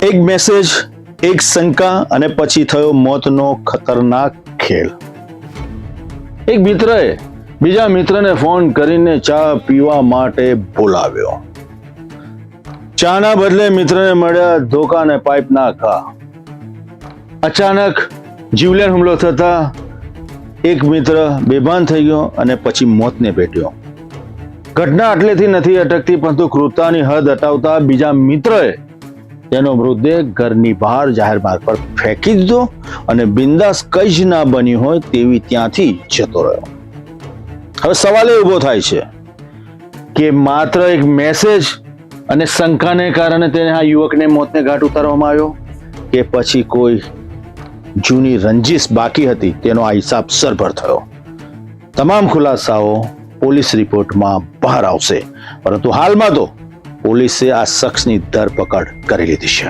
એક મેસેજ, એક શંકા અને પછી થયો મોતનો ખતરનાક ખેલ. એક મિત્રએ બીજા મિત્રને ફોન કરીને ચા પીવા માટે બોલાવ્યો. ચાના બદલે મિત્રને મળ્યા ધોકા અને પાઇપના ઘા. અચાનક જીવલેણ હુમલો થતા એક મિત્ર બેભાન થઈ ગયો અને પછી મોતને ભેટ્યો. ઘટના આટલેથી નથી અટકતી, પરંતુ ક્રૂરતાની હદ હટાવતા બીજા મિત્રએ તેનો મૃતદેહ ઘરની બહાર જાહેર માર્ગ પર ફેંકી દીધો અને બિંદાસ કઈ જ ના બન્યું હોય તેવી ત્યાંથી જતો રહ્યો. હવે સવાલ એ ઉભો થાય છે કે માત્ર એક મેસેજ અને શંકાને કારણે તેને આ યુવકને મોતને ઘાટ ઉતારવામાં આવ્યો, કે પછી કોઈ જૂની રંજીશ બાકી હતી તેનો આ હિસાબ સરભર થયો. તમામ ખુલાસાઓ પોલીસ રિપોર્ટમાં બહાર આવશે, પરંતુ હાલમાં તો પોલીસે આ શખ્સની ધરપકડ કરી લીધી છે.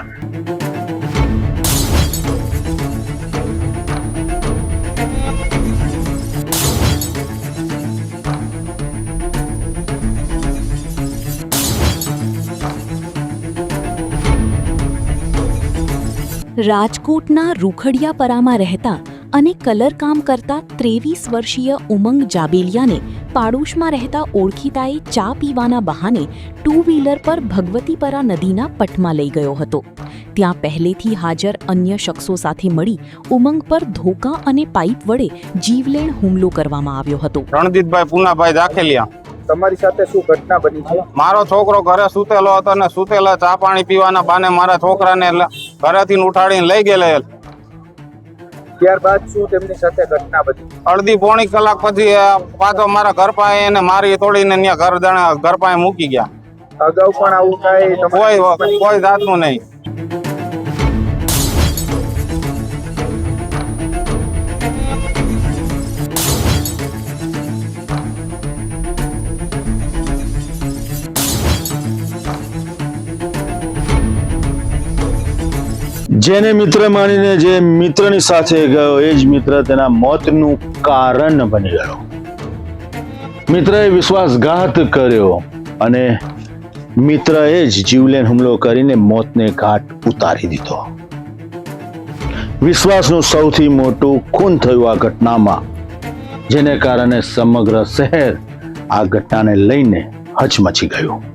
રાજકોટના રૂખડિયાપરામાં રહેતા અને કલરકામ કરતા 23 વર્ષીય ઉમંગ જાબેલિયાને પાડોશમાં રહેતા ઓળખીતાએ ચા પીવાના બહાને ટુ વ્હીલર પર ભગવતીપરા નદીના પટમાં લઈ ગયો હતો. ત્યાં પહેલેથી હાજર અન્ય શખ્સો સાથે મળી ઉમંગ પર ધોકા અને પાઇપ વડે જીવલેણ હુમલો કરવામાં આવ્યો હતો. રણજીતભાઈ પૂનાભાઈ દાખેલિયા. તમારી સાથે શું ઘટના બની છે? મારો છોકરો ઘરે સૂતેલો હતો અને સૂતેલા ચા પાણી પીવાના બાને મારા છોકરાને ઘરેથી ઉઠાડીને લઈ ગયેલા. ત્યારબાદ શું તેમની સાથે ઘટના બની? અડધી પોણી કલાક પછી પાછો મારા ઘર પાસે એને મારી તોડીને ઘર પાસે મૂકી ગયા. અગાઉ પણ આવું કાંઈ કોઈ જાતનું નહીં. જેને મિત્ર માનીને જે મિત્રની સાથે ગયો એ જ મિત્ર તેના મોતનું કારણ બની ગયો. મિત્રએ વિશ્વાસઘાત કર્યો અને મિત્રએ જ જીવલેણ હુમલો કરીને મોતને ઘાટ ઉતારી દીધો. વિશ્વાસનું સૌથી મોટું ખૂન થયું આ ઘટનામાં, જેને કારણે સમગ્ર શહેર આ ઘટનાને લઈને હચમચી ગયું.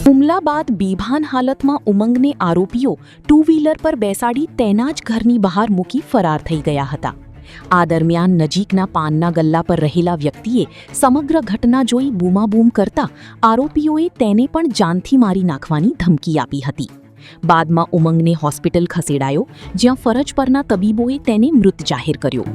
હુમલા બાદ બેભાન હાલતમાં ઉમંગને આરોપીઓ ટુ વ્હીલર પર બેસાડી તેના જ ઘરની બહાર મૂકી ફરાર થઈ ગયા હતા. આ દરમિયાન નજીકના પાનના ગલ્લા પર રહેલા વ્યક્તિએ સમગ્ર ઘટના જોઈ બૂમાબૂમ કરતા આરોપીઓએ તેને પણ જાનથી મારી નાખવાની ધમકી આપી હતી. બાદમાં ઉમંગને હોસ્પિટલ ખસેડાયો, જ્યાં ફરજ પરના તબીબોએ તેને મૃત જાહેર કર્યો.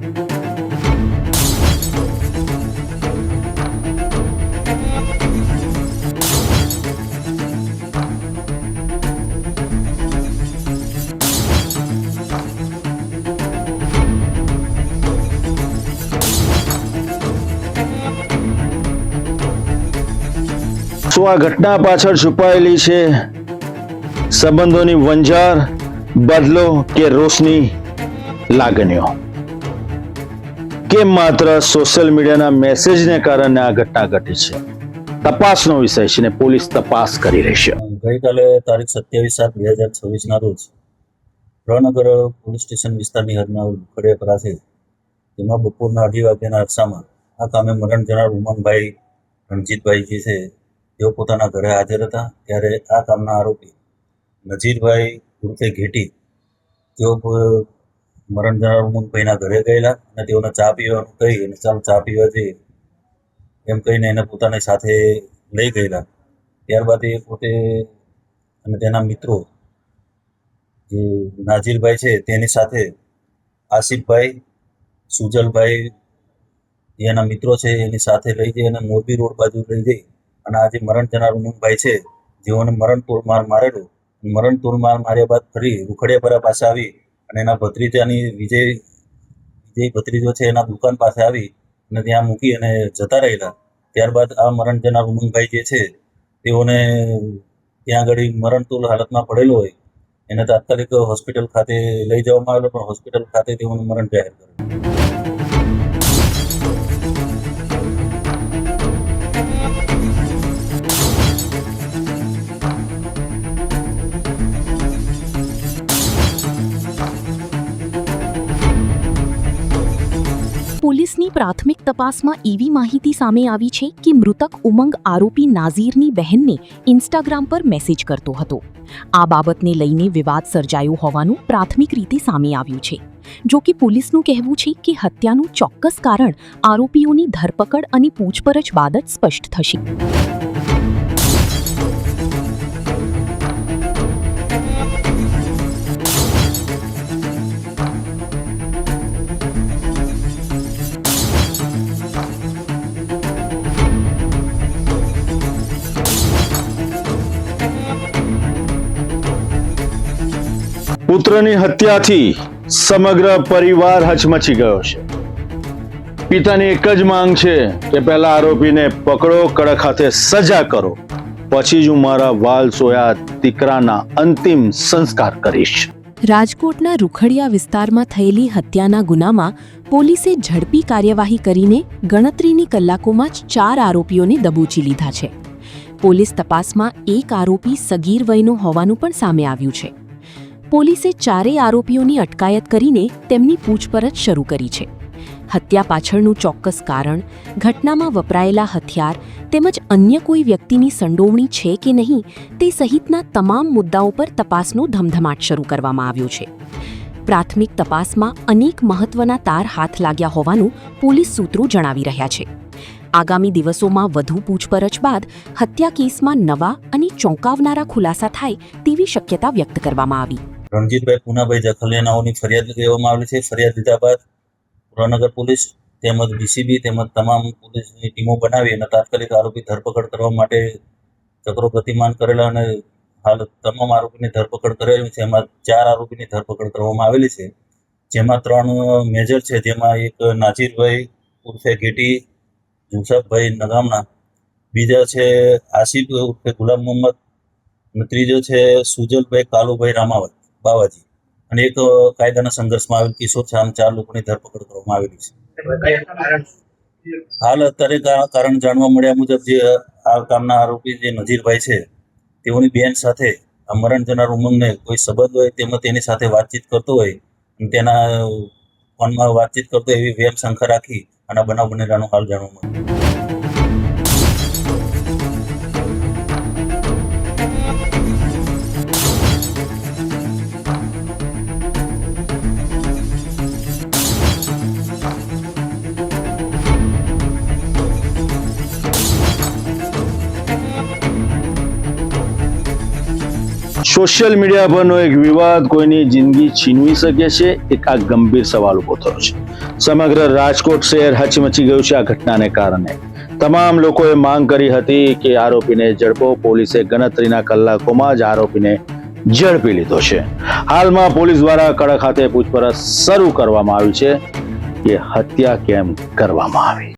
શું આ ઘટના પાછળ છુપાયેલી છે સંબંધોની વંજાર, બદલો કે રોષની લાગણીઓ, કે માત્ર સોશિયલ મીડિયાના મેસેજને કારણે આ ઘટના ઘટી છે? તપાસનો વિષય છે ને પોલીસ તપાસ કરી રહી છે. ગઈકાલે તારીખ 27/7/2026 ના રોજ રણનગર પોલીસ સ્ટેશન વિસ્તારની હદના રૂખડિયાપરા છે, તેમાં બપોરના 2:30 વાગ્યાના અરસામાં આ કામે મરણ જનાર ઉમંગભાઈ રણજીતભાઈ જે છે તેઓ પોતાના ઘરે હાજર હતા. ત્યારે આ કામના આરોપી નજીરભાઈ ઉર્ફે ઘેટી તેઓ મરણ જનાર ઉમંગભાઈના ઘરે ગયેલા અને તેઓને ચા પીવાનું કહી અને ચાલ ચા પીવા જઈએ એમ કહીને એને પોતાની સાથે લઈ ગયેલા. ત્યારબાદ એ પોતે અને તેના મિત્રો જે નાજીરભાઈ છે તેની સાથે આસિફભાઈ, સુજલભાઈ એના મિત્રો છે એની સાથે લઈ જઈ અને મોરબી રોડ બાજુ લઈ જઈ અને આ જે મરણ જનાર ઉમંગભાઈ છે જેઓને મરણતોલ માર મારેલો, મરણતોલ માર માર્યા બાદ ફરી રૂખડિયાપરા પાસે આવી અને એના ભત્રીજાની વિજય ભત્રીજો છે એના દુકાન પાસે આવી અને ત્યાં મૂકી અને જતા રહેલા. ત્યારબાદ આ મરણ જનાર ઉમંગભાઈ જે છે તેઓને ત્યાં આગળ મરણતુલ હાલતમાં પડેલો હોય એને તાત્કાલિક હોસ્પિટલ ખાતે લઈ જવામાં આવેલો, પણ હોસ્પિટલ ખાતે તેઓનું મરણ જાહેર કરેલું. પોલીસની પ્રાથમિક તપાસમાં એવી માહિતી સામે આવી છે કે મૃતક ઉમંગ આરોપી નાઝીરની બહેનને ઇન્સ્ટાગ્રામ પર મેસેજ કરતો હતો. આ બાબતને લઈને વિવાદ સર્જાયો હોવાનું પ્રાથમિક રીતે સામે આવ્યું છે. જો કે પોલીસનું કહેવું છે કે હત્યાનું ચોક્કસ કારણ આરોપીઓની ધરપકડ અને પૂછપરછ બાદ જ સ્પષ્ટ થશે. પુત્રની હત્યાથી સમગ્ર પરિવાર હચમચી ગયો છે. પિતાની એક જ માંગ છે કે પહેલા આરોપીને પકડો, કડક હાથે સજા કરો, પછી જ હું મારા વાલ સોયા દીકરાના અંતિમ સંસ્કાર કરીશ. રાજકોટના રૂખડિયા વિસ્તારમાં થયેલી હત્યાના ગુનામાં પોલીસે ઝડપી કાર્યવાહી કરીને ગણતરીની કલાકોમાં જ 4 આરોપીઓને દબોચી લીધા છે. પોલીસ તપાસમાં એક આરોપી સગીર વયનો હોવાનું પણ સામે આવ્યું છે. પોલીસે 4 આરોપીઓની અટકાયત કરીને તેમની પૂછપરછ શરૂ કરી છે. હત્યા પાછળનું ચોક્કસ કારણ, ઘટનામાં વપરાયેલા હથિયાર તેમજ અન્ય કોઈ વ્યક્તિની સંડોવણી છે કે નહીં તે સહિતના તમામ મુદ્દાઓ પર તપાસનો ધમધમાટ શરૂ કરવામાં આવ્યો છે. પ્રાથમિક તપાસમાં અનેક મહત્વના તાર હાથ લાગ્યા હોવાનું પોલીસ સૂત્રો જણાવી રહ્યા છે. આગામી દિવસોમાં વધુ પૂછપરછ બાદ હત્યા કેસમાં નવા અને ચોંકાવનારા ખુલાસા થાય તેવી શક્યતા વ્યક્ત કરવામાં આવી. રણજીતભાઈ પૂનાભાઈ જખલિયાનાઓની ફરિયાદ લેવામાં આવેલી છે. ફરિયાદ લીધા બાદ પુરાનગર પોલીસ તેમજ ડીસીબી તેમજ તમામ પોલીસની ટીમો બનાવી અને તાત્કાલિક આરોપી ધરપકડ કરવા માટે ચક્રો ગતિમાન કરેલા અને હાલ તમામ આરોપીની ધરપકડ કરેલી છે. એમાં 4 આરોપીની ધરપકડ કરવામાં આવેલી છે, જેમાં 3 મેજર છે. જેમાં એક નાજીરભાઈ ઉર્ફે ગેટી જુસાફભાઈ નગામના, બીજા છે આસિફ ઉર્ફે ગુલામ મોહમ્મદ, અને ત્રીજો છે સુજલભાઈ કાલુભાઈ રામાવત બાવાજી, અને એક કાયદાના સંઘર્ષમાં આવેલ કિશોર છે. આમ 4 લોકોની ધરપકડ કરવામાં આવેલી છે. હાલ અત્યારે કારણ જાણવા મળ્યા મુજબ જે આ કામના આરોપી જે નજીરભાઈ છે તેઓની બેન સાથે આ મરણ જનાર ઉમંગને કોઈ સંબંધ હોય તેમાં તેની સાથે વાતચીત કરતો હોય અને તેના ફોનમાં વાતચીત કરતો એવી વેમ શંકા રાખી અને બનાવ બનેલાનું હાલ જાણવા મળ્યું. સોશિયલ મીડિયા પરનો એક વિવાદ કોઈની જિંદગી છીનવી શકે છે, એક આ ગંભીર સવાલ ઉભો થયો છે. સમગ્ર રાજકોટ શહેર હચમચી ગયું છે આ ઘટનાને કારણે. તમામ લોકોએ માંગ કરી હતી કે આરોપીને ઝડપો. પોલીસે ગણતરીના કલાકોમાં જ આરોપીને ઝડપી લીધો છે. હાલમાં પોલીસ દ્વારા કડક હાથે પૂછપરછ શરૂ કરવામાં આવી છે કે હત્યા કેમ કરવામાં આવી.